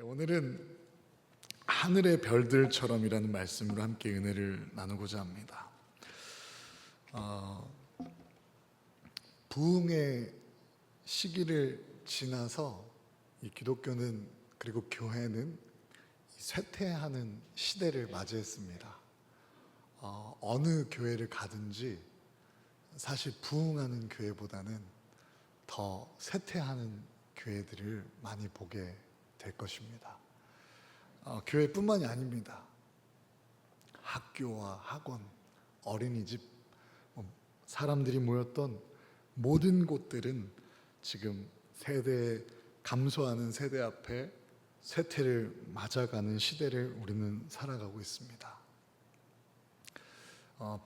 오늘은 하늘의 별들처럼이라는 말씀으로 함께 은혜를 나누고자 합니다. 부흥의 시기를 지나서 이 기독교는 그리고 교회는 쇠퇴하는 시대를 맞이했습니다. 어느 교회를 가든지 사실 부흥하는 교회보다는 더 쇠퇴하는 교회들을 많이 보게 될 것입니다. 교회뿐만이 아닙니다. 학교와 학원, 어린이집, 사람들이 모였던 모든 곳들은 지금 감소하는 세대 앞에 쇠퇴를 맞아가는 시대를 우리는 살아가고 있습니다.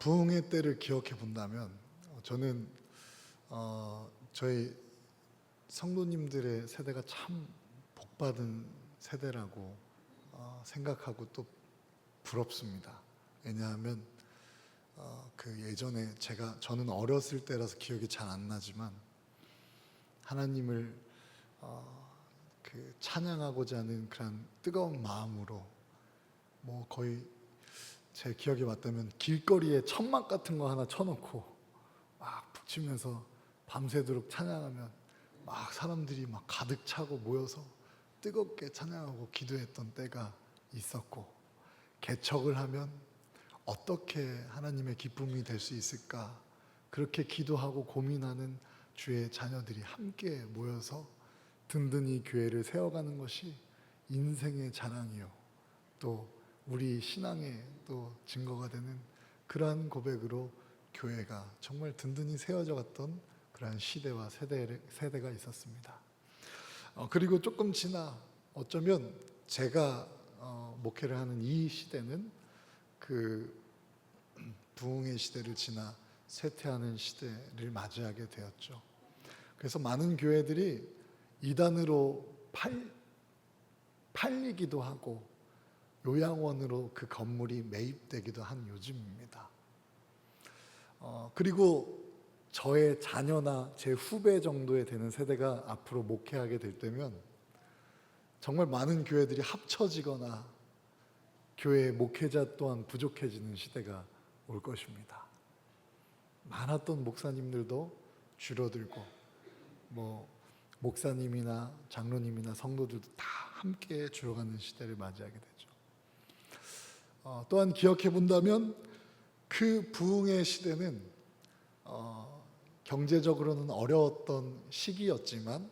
부흥의 때를 기억해 본다면 저는 저희 성도님들의 세대가 참 복받은 세대라고 생각하고 또 부럽습니다. 왜냐하면 그 예전에 저는 어렸을 때라서 기억이 잘 안 나지만 하나님을 찬양하고자 하는 그런 뜨거운 마음으로 거의 제 기억이 맞다면 길거리에 천막 같은 거 하나 쳐놓고 막 북치면서 밤새도록 찬양하면 막 사람들이 막 가득 차고 모여서 뜨겁게 찬양하고 기도했던 때가 있었고, 개척을 하면 어떻게 하나님의 기쁨이 될 수 있을까 그렇게 기도하고 고민하는 주의 자녀들이 함께 모여서 든든히 교회를 세워가는 것이 인생의 자랑이요 또 우리 신앙의 또 증거가 되는 그러한 고백으로 교회가 정말 든든히 세워져 갔던 그러한 시대와 세대가 있었습니다. 그리고 조금 지나 어쩌면 제가 목회를 하는 이 시대는 그 부흥의 시대를 지나 쇠퇴하는 시대를 맞이하게 되었죠. 그래서 많은 교회들이 이단으로 팔리기도 하고 요양원으로 그 건물이 매입되기도 한 요즘입니다. 그리고 저의 자녀나 제 후배 정도에 되는 세대가 앞으로 목회하게 될 때면 정말 많은 교회들이 합쳐지거나 교회의 목회자 또한 부족해지는 시대가 올 것입니다. 많았던 목사님들도 줄어들고 목사님이나 장로님이나 성도들도 다 함께 줄어가는 시대를 맞이하게 되죠. 또한 기억해 본다면 그 부흥의 시대는 경제적으로는 어려웠던 시기였지만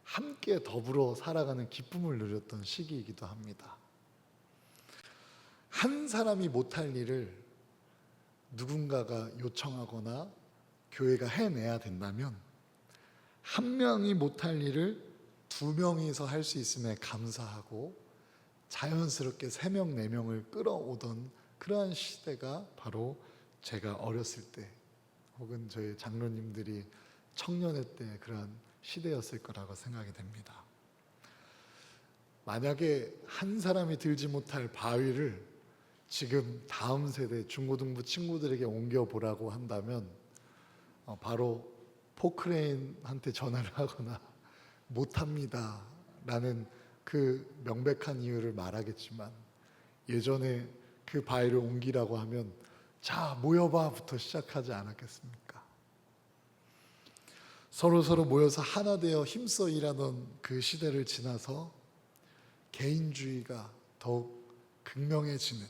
함께 더불어 살아가는 기쁨을 누렸던 시기이기도 합니다. 한 사람이 못할 일을 누군가가 요청하거나 교회가 해내야 된다면 한 명이 못할 일을 두 명이서 할 수 있음에 감사하고 자연스럽게 3명, 4명을 끌어오던 그러한 시대가 바로 제가 어렸을 때 혹은 저희 장로님들이 청년의 때 그러한 시대였을 거라고 생각이 됩니다. 만약에 한 사람이 들지 못할 바위를 지금 다음 세대 중고등부 친구들에게 옮겨보라고 한다면 바로 포크레인한테 전화를 하거나 못합니다 라는 그 명백한 이유를 말하겠지만 예전에 그 바위를 옮기라고 하면 자 모여봐 부터 시작하지 않았겠습니까? 서로 모여서 하나 되어 힘써 일하던 그 시대를 지나서 개인주의가 더욱 극명해지는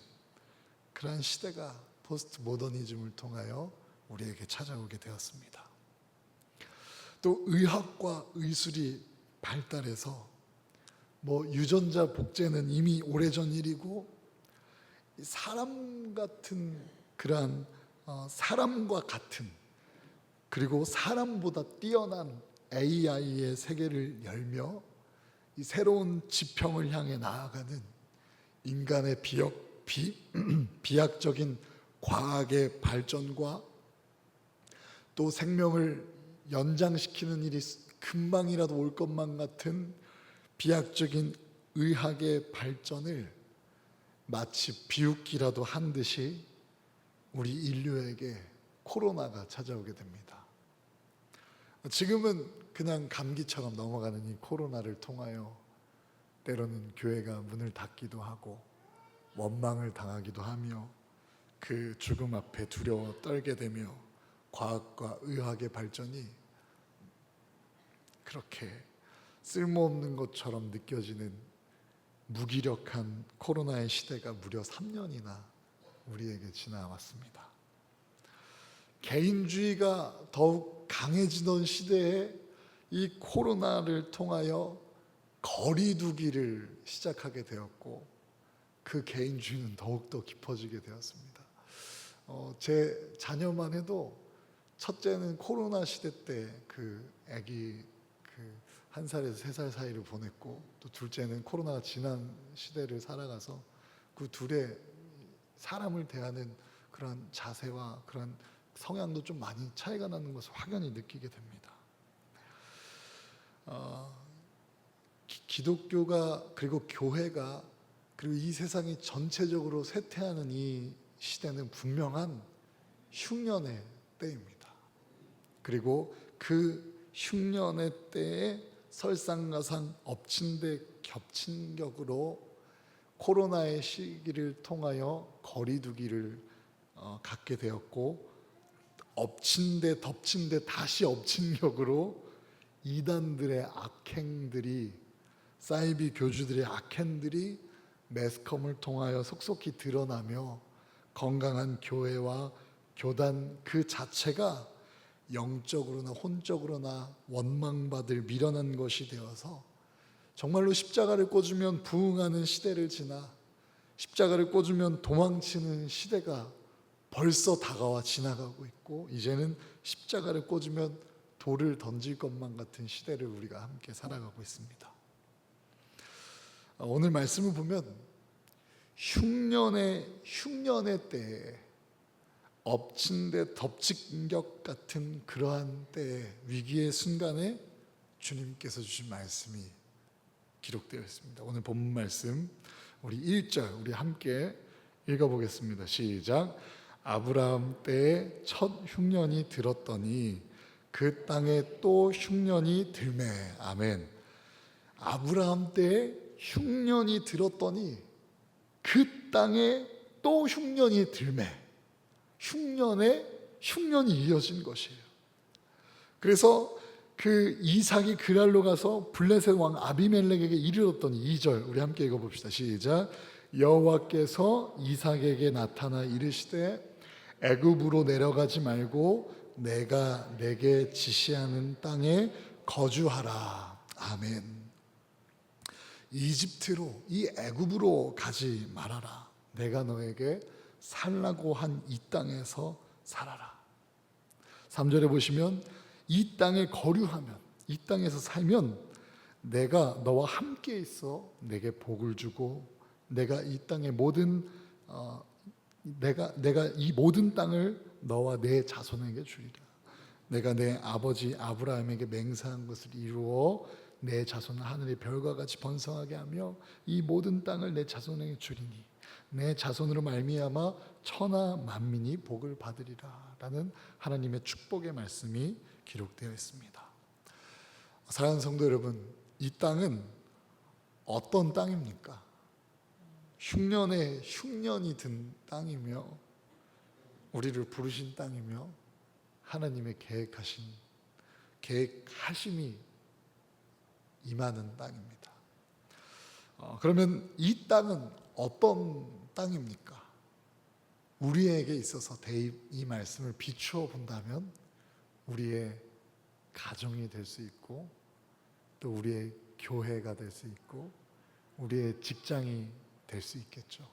그러한 시대가 포스트 모더니즘을 통하여 우리에게 찾아오게 되었습니다. 또 의학과 의술이 발달해서 유전자 복제는 이미 오래전 일이고 사람과 같은 그리고 사람보다 뛰어난 AI의 세계를 열며 이 새로운 지평을 향해 나아가는 인간의 비약적인 과학의 발전과 또 생명을 연장시키는 일이 금방이라도 올 것만 같은 비약적인 의학의 발전을 마치 비웃기라도 한 듯이 우리 인류에게 코로나가 찾아오게 됩니다. 지금은 그냥 감기처럼 넘어가는 이 코로나를 통하여 때로는 교회가 문을 닫기도 하고 원망을 당하기도 하며 그 죽음 앞에 두려워 떨게 되며 과학과 의학의 발전이 그렇게 쓸모없는 것처럼 느껴지는 무기력한 코로나의 시대가 무려 3년이나 우리에게 지나왔습니다. 개인주의가 더욱 강해지던 시대에 이 코로나를 통하여 거리두기를 시작하게 되었고 그 개인주의는 더욱더 깊어지게 되었습니다. 제 자녀만 해도 첫째는 코로나 시대 때 그 아기 그 1살에서 3살 사이를 보냈고 또 둘째는 코로나가 지난 시대를 살아가서 그 둘의 사람을 대하는 그런 자세와 그런 성향도 좀 많이 차이가 나는 것을 확연히 느끼게 됩니다. 기독교가 그리고 교회가 그리고 이 세상이 전체적으로 쇠퇴하는 이 시대는 분명한 흉년의 때입니다. 그리고 그 흉년의 때에 설상가상 엎친 데 겹친 격으로 코로나의 시기를 통하여 거리두기를 갖게 되었고 엎친 데 덮친 데 다시 엎친 격으로 이단들의 악행들이 사이비 교주들의 악행들이 매스컴을 통하여 속속히 드러나며 건강한 교회와 교단 그 자체가 영적으로나 혼적으로나 원망받을 미련한 것이 되어서 정말로 십자가를 꽂으면 부흥하는 시대를 지나 십자가를 꽂으면 도망치는 시대가 벌써 다가와 지나가고 있고 이제는 십자가를 꽂으면 돌을 던질 것만 같은 시대를 우리가 함께 살아가고 있습니다. 오늘 말씀을 보면 흉년의 때에 엎친 데 덮친 격 같은 그러한 때에 위기의 순간에 주님께서 주신 말씀이 기록되어 있습니다. 오늘 본문 말씀 우리 1절 우리 함께 읽어보겠습니다. 시작. 아브라함 때에 첫 흉년이 들었더니 그 땅에 또 흉년이 들매. 아멘. 아브라함 때에 흉년이 들었더니 그 땅에 또 흉년이 들매. 흉년이 이어진 것이에요. 그래서 그 이삭이 그랄로 가서 블레셋 왕 아비멜렉에게 이르렀더니 2절 우리 함께 읽어봅시다. 시작. 여호와께서 이삭에게 나타나 이르시되 애굽으로 내려가지 말고 내가 내게 지시하는 땅에 거주하라. 아멘. 이집트로 이 애굽으로 가지 말아라. 내가 너에게 살라고 한 이 땅에서 살아라. 3절에 보시면 이 땅에 거류하면 이 땅에서 살면 내가 너와 함께 있어 내게 복을 주고 내가 이 땅의 모든 내가 이 모든 땅을 너와 내 자손에게 주리라. 내가 내 아버지 아브라함에게 맹세한 것을 이루어 내 자손을 하늘의 별과 같이 번성하게 하며 이 모든 땅을 내 자손에게 주리니 내 자손으로 말미암아 천하 만민이 복을 받으리라 라는 하나님의 축복의 말씀이 기록되어 있습니다. 사랑하는 성도 여러분, 이 땅은 어떤 땅입니까? 흉년에 흉년이 든 땅이며 우리를 부르신 땅이며 하나님의 계획하심이 임하는 땅입니다. 그러면 이 땅은 어떤 땅입니까? 우리에게 있어서 대입 이 말씀을 비추어 본다면 우리의 가정이 될 수 있고 또 우리의 교회가 될 수 있고 우리의 직장이 될 수 있겠죠.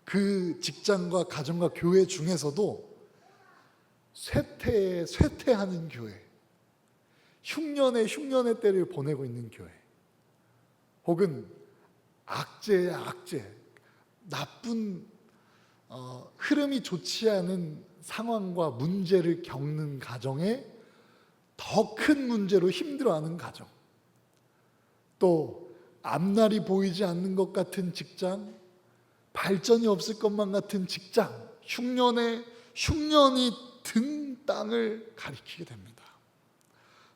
그 직장과 가정과 교회 중에서도 쇠퇴하는 교회, 흉년의 때를 보내고 있는 교회, 혹은 악재의 악재, 나쁜 흐름이 좋지 않은 상황과 문제를 겪는 가정에 더 큰 문제로 힘들어하는 가정, 또 앞날이 보이지 않는 것 같은 직장, 발전이 없을 것만 같은 직장, 흉년이 든 땅을 가리키게 됩니다.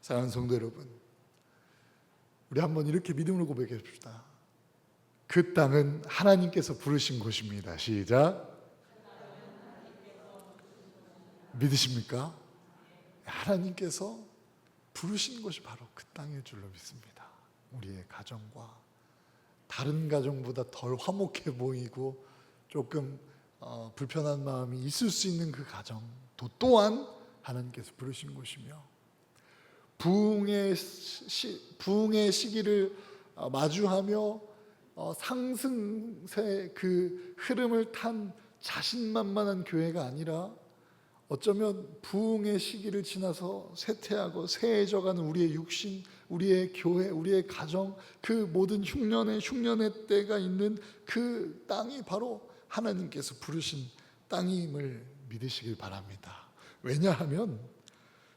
사랑하는 성도 여러분, 우리 한번 이렇게 믿음으로 고백해 봅시다. 그 땅은 하나님께서 부르신 곳입니다. 시작. 믿으십니까? 하나님께서 부르신 곳이 바로 그 땅일 줄로 믿습니다. 우리의 가정과 다른 가정보다 덜 화목해 보이고 조금 불편한 마음이 있을 수 있는 그 가정도 또한 하나님께서 부르신 곳이며, 부흥의 시기를 마주하며 상승세 그 흐름을 탄 자신만만한 교회가 아니라 어쩌면 부흥의 시기를 지나서 쇠퇴하고 쇠해져가는 우리의 육신, 우리의 교회, 우리의 가정, 그 모든 흉년의 때가 있는 그 땅이 바로 하나님께서 부르신 땅임을 믿으시길 바랍니다. 왜냐하면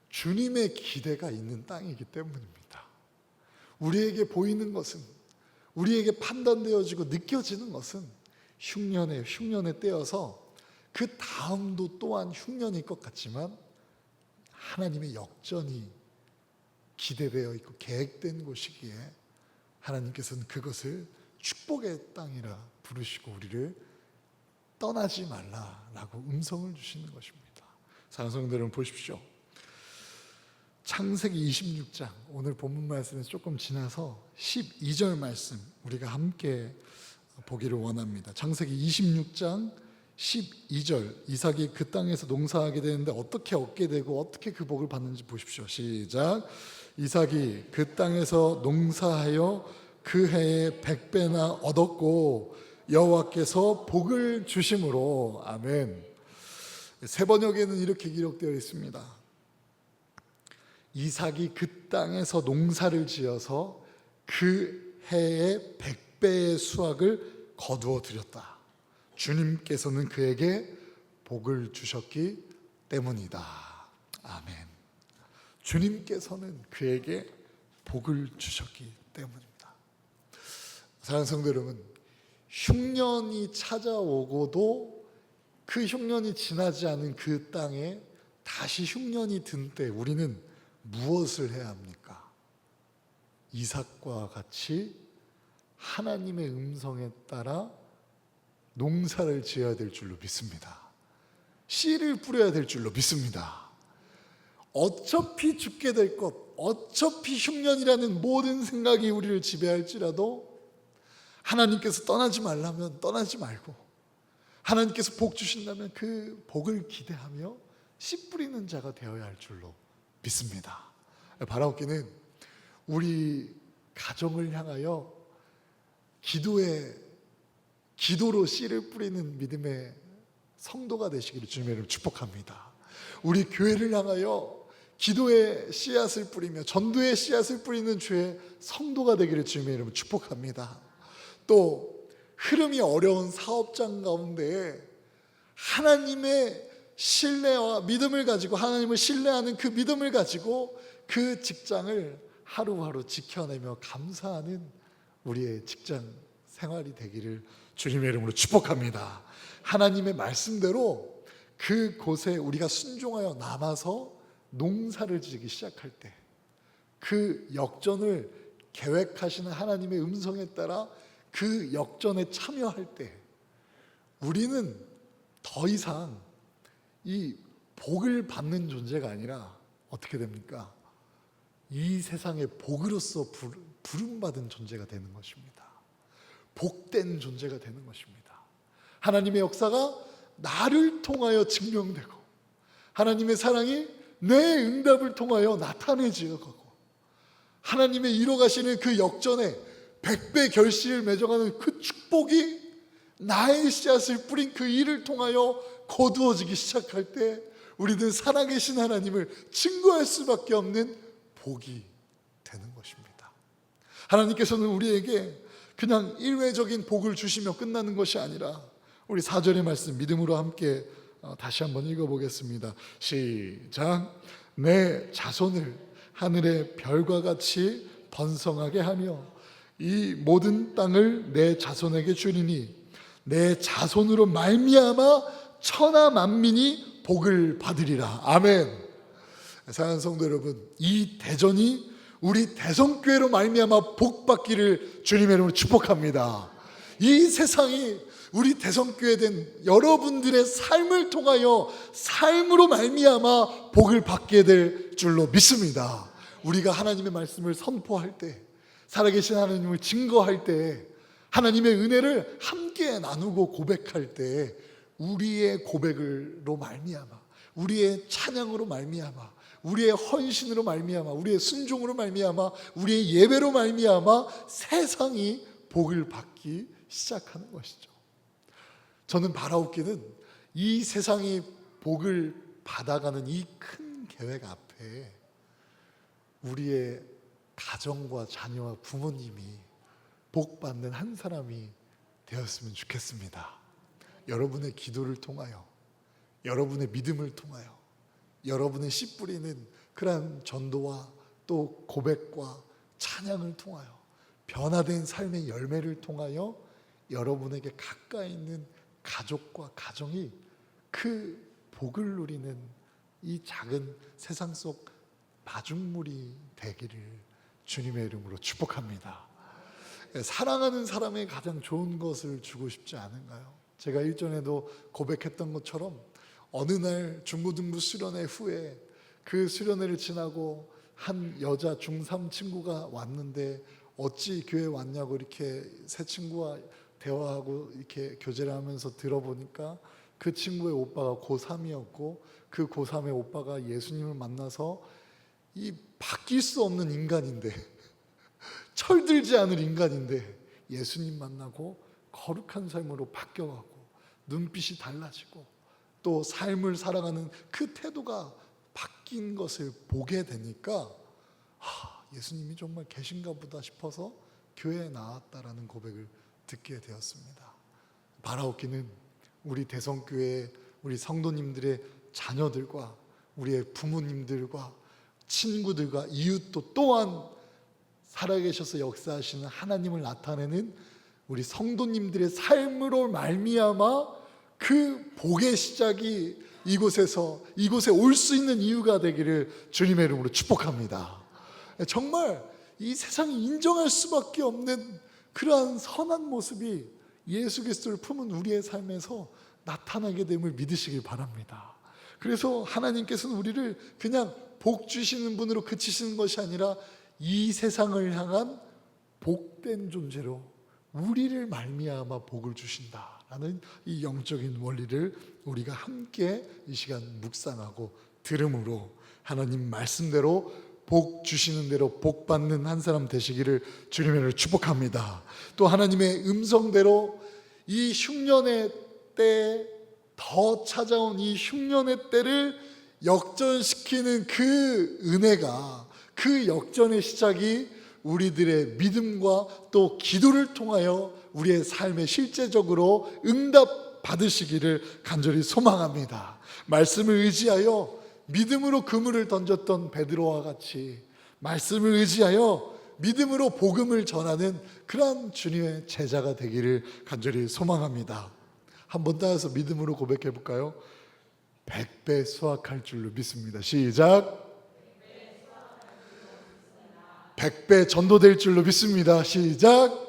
주님의 기대가 있는 땅이기 때문입니다. 우리에게 보이는 것은, 우리에게 판단되어지고 느껴지는 것은 흉년의 때여서 그 다음도 또한 흉년일 것 같지만 하나님의 역전이 기대되어 있고 계획된 곳이기에 하나님께서는 그것을 축복의 땅이라 부르시고 우리를 떠나지 말라라고 음성을 주시는 것입니다. 사랑하는 성도 여러분, 보십시오. 창세기 26장, 오늘 본문 말씀에서 조금 지나서 12절 말씀 우리가 함께 보기를 원합니다. 창세기 26장 12절, 이삭이 그 땅에서 농사하게 되는데 어떻게 얻게 되고 어떻게 그 복을 받는지 보십시오. 시작. 이삭이 그 땅에서 농사하여 그 해에 100배나 얻었고 여호와께서 복을 주심으로. 아멘. 세 번역에는 이렇게 기록되어 있습니다. 이삭이 그 땅에서 농사를 지어서 그 해에 100배의 수확을 거두어 드렸다. 주님께서는 그에게 복을 주셨기 때문이다. 아멘. 주님께서는 그에게 복을 주셨기 때문입니다. 사랑하는 성도 여러분, 흉년이 찾아오고도 그 흉년이 지나지 않은 그 땅에 다시 흉년이 든 때 우리는 무엇을 해야 합니까? 이삭과 같이 하나님의 음성에 따라 농사를 지어야 될 줄로 믿습니다. 씨를 뿌려야 될 줄로 믿습니다. 어차피 죽게 될 것, 어차피 흉년이라는 모든 생각이 우리를 지배할지라도 하나님께서 떠나지 말라면 떠나지 말고, 하나님께서 복 주신다면 그 복을 기대하며 씨 뿌리는 자가 되어야 할 줄로 믿습니다. 바라옵기는 우리 가정을 향하여 기도로 씨를 뿌리는 믿음의 성도가 되시기를 주님의 이름으로 축복합니다. 우리 교회를 향하여 기도의 씨앗을 뿌리며 전도의 씨앗을 뿌리는 주의 성도가 되기를 주님의 이름으로 축복합니다. 또 흐름이 어려운 사업장 가운데 하나님의 신뢰와 믿음을 가지고, 하나님을 신뢰하는 그 믿음을 가지고 그 직장을 하루하루 지켜내며 감사하는 우리의 직장 생활이 되기를 주님의 이름으로 축복합니다. 하나님의 말씀대로 그곳에 우리가 순종하여 남아서 농사를 지기 시작할 때, 그 역전을 계획하시는 하나님의 음성에 따라 그 역전에 참여할 때 우리는 더 이상 이 복을 받는 존재가 아니라 어떻게 됩니까? 이 세상의 복으로서 부름받은 존재가 되는 것입니다. 복된 존재가 되는 것입니다. 하나님의 역사가 나를 통하여 증명되고 하나님의 사랑이 내 응답을 통하여 나타내지어 가고 하나님의 이뤄가시는 그 역전에 100배 결실을 맺어가는 그 축복이 나의 씨앗을 뿌린 그 일을 통하여 거두어지기 시작할 때 우리는 살아계신 하나님을 증거할 수밖에 없는 복이 되는 것입니다. 하나님께서는 우리에게 그냥 일회적인 복을 주시며 끝나는 것이 아니라, 우리 4절의 말씀 믿음으로 함께 다시 한번 읽어보겠습니다. 시작. 내 자손을 하늘의 별과 같이 번성하게 하며 이 모든 땅을 내 자손에게 주리니 내 자손으로 말미암아 천하 만민이 복을 받으리라. 아멘. 사랑하는 성도 여러분, 이 대전이 우리 대성교회로 말미암아 복받기를 주님의 이름으로 축복합니다. 이 세상이 우리 대성교회 된 여러분들의 삶을 통하여 삶으로 말미암아 복을 받게 될 줄로 믿습니다. 우리가 하나님의 말씀을 선포할 때, 살아계신 하나님을 증거할 때, 하나님의 은혜를 함께 나누고 고백할 때, 우리의 고백으로 말미암아, 우리의 찬양으로 말미암아, 우리의 헌신으로 말미암아, 우리의 순종으로 말미암아, 우리의 예배로 말미암아 세상이 복을 받기 시작하는 것이죠. 저는 바라옵기는 이 세상이 복을 받아가는 이 큰 계획 앞에 우리의 가정과 자녀와 부모님이 복받는 한 사람이 되었으면 좋겠습니다. 여러분의 기도를 통하여, 여러분의 믿음을 통하여, 여러분의 씨 뿌리는 그러한 전도와 또 고백과 찬양을 통하여, 변화된 삶의 열매를 통하여 여러분에게 가까이 있는 가족과 가정이 그 복을 누리는 이 작은 세상 속 마중물이 되기를 주님의 이름으로 축복합니다. 사랑하는 사람의 가장 좋은 것을 주고 싶지 않은가요? 제가 일전에도 고백했던 것처럼 어느 날 중고등부 수련회 후에 그 수련회를 지나고 한 여자 중3 친구가 왔는데 어찌 교회 왔냐고 이렇게 새 친구와 대화하고 이렇게 교제를 하면서 들어보니까 그 친구의 오빠가 고3이었고 그 고3의 오빠가 예수님을 만나서 이 바뀔 수 없는 인간인데, 철들지 않을 인간인데 예수님 만나고 거룩한 삶으로 바뀌어가고 눈빛이 달라지고 또 삶을 살아가는 그 태도가 바뀐 것을 보게 되니까 예수님이 정말 계신가 보다 싶어서 교회에 나왔다라는 고백을 듣게 되었습니다. 바라옵기는 우리 대성교회 우리 성도님들의 자녀들과 우리의 부모님들과 친구들과 이웃도 또한 살아계셔서 역사하시는 하나님을 나타내는 우리 성도님들의 삶으로 말미암아 그 복의 시작이 이곳에 올 수 있는 이유가 되기를 주님의 이름으로 축복합니다. 정말 이 세상이 인정할 수밖에 없는 그러한 선한 모습이 예수 그리스도를 품은 우리의 삶에서 나타나게 됨을 믿으시길 바랍니다. 그래서 하나님께서는 우리를 그냥 복 주시는 분으로 그치시는 것이 아니라 이 세상을 향한 복된 존재로 우리를 말미암아 복을 주신다라는 이 영적인 원리를 우리가 함께 이 시간 묵상하고 들음으로 하나님 말씀대로 복 주시는 대로 복 받는 한 사람 되시기를 주님을 축복합니다. 또 하나님의 음성대로 이 흉년의 때에 더 찾아온 이 흉년의 때를 역전시키는 그 은혜가, 그 역전의 시작이 우리들의 믿음과 또 기도를 통하여 우리의 삶에 실제적으로 응답 받으시기를 간절히 소망합니다. 말씀을 의지하여 믿음으로 그물을 던졌던 베드로와 같이 말씀을 의지하여 믿음으로 복음을 전하는 그러한 주님의 제자가 되기를 간절히 소망합니다. 한번 따라서 믿음으로 고백해 볼까요? 100배 수확할 줄로 믿습니다. 시작. 100배 전도될 줄로 믿습니다. 시작.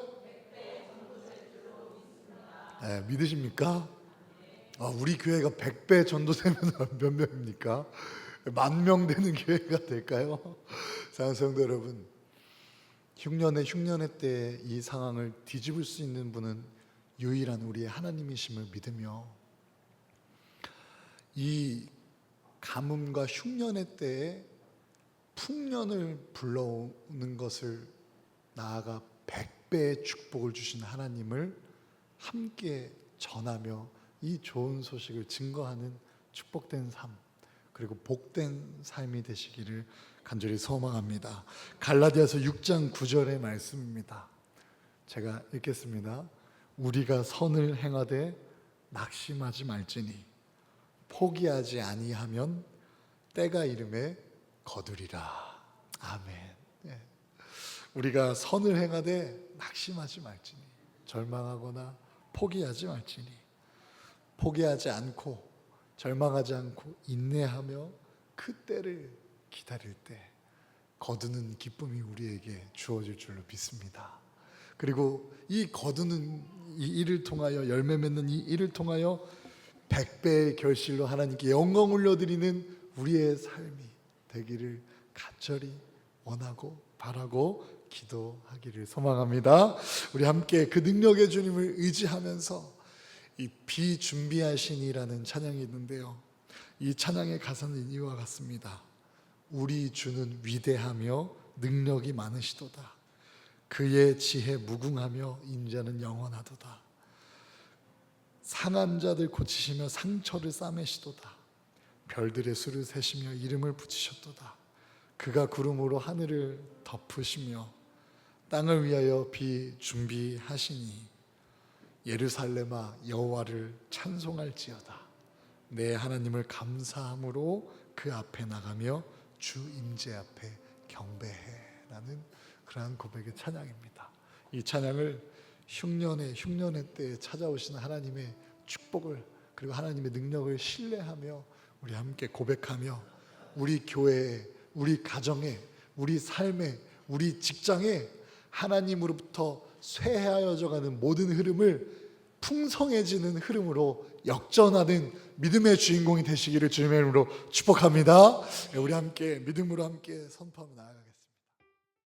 네, 믿으십니까? 우리 교회가 100배 전도되면 몇 명입니까? 10,000명 되는 교회가 될까요? 사랑하는 성도 여러분, 흉년의 때에 이 상황을 뒤집을 수 있는 분은 유일한 우리의 하나님이심을 믿으며 이 가뭄과 흉년의 때에 풍년을 불러오는 것을 나아가 100배의 축복을 주신 하나님을 함께 전하며 이 좋은 소식을 증거하는 축복된 삶, 그리고 복된 삶이 되시기를 간절히 소망합니다. 갈라디아서 6장 9절의 말씀입니다. 제가 읽겠습니다. 우리가 선을 행하되 낙심하지 말지니 포기하지 아니하면 때가 이름에 거두리라. 아멘. 네. 우리가 선을 행하되 낙심하지 말지니, 절망하거나 포기하지 말지니, 포기하지 않고 절망하지 않고 인내하며 그 때를 기다릴 때 거두는 기쁨이 우리에게 주어질 줄로 믿습니다. 그리고 이 거두는 이 일을 통하여 열매 맺는 이 일을 통하여 100배의 결실로 하나님께 영광 올려드리는 우리의 삶이 되기를 간절히 원하고 바라고 기도하기를 소망합니다. 우리 함께 그 능력의 주님을 의지하면서 이 비준비하시니라는 찬양이 있는데요, 이 찬양의 가사는 이와 같습니다. 우리 주는 위대하며 능력이 많으시도다. 그의 지혜 무궁하며 인자는 영원하도다. 상한 자들 고치시며 상처를 싸매시도다. 별들의 수를 세시며 이름을 붙이셨도다. 그가 구름으로 하늘을 덮으시며 땅을 위하여 비 준비하시니 예루살렘아 여호와를 찬송할지어다. 내 하나님을 감사함으로 그 앞에 나가며 주 임재 앞에 경배해라는 그러한 고백의 찬양입니다. 이 찬양을 흉년의 때에 찾아오시는 하나님의 축복을 그리고 하나님의 능력을 신뢰하며 우리 함께 고백하며 우리 교회에, 우리 가정에, 우리 삶에, 우리 직장에 하나님으로부터 쇠하여져 가는 모든 흐름을 풍성해지는 흐름으로 역전하는 믿음의 주인공이 되시기를 주님의 이름으로 축복합니다. 우리 함께 믿음으로 함께 선포하며 나아가겠습니다.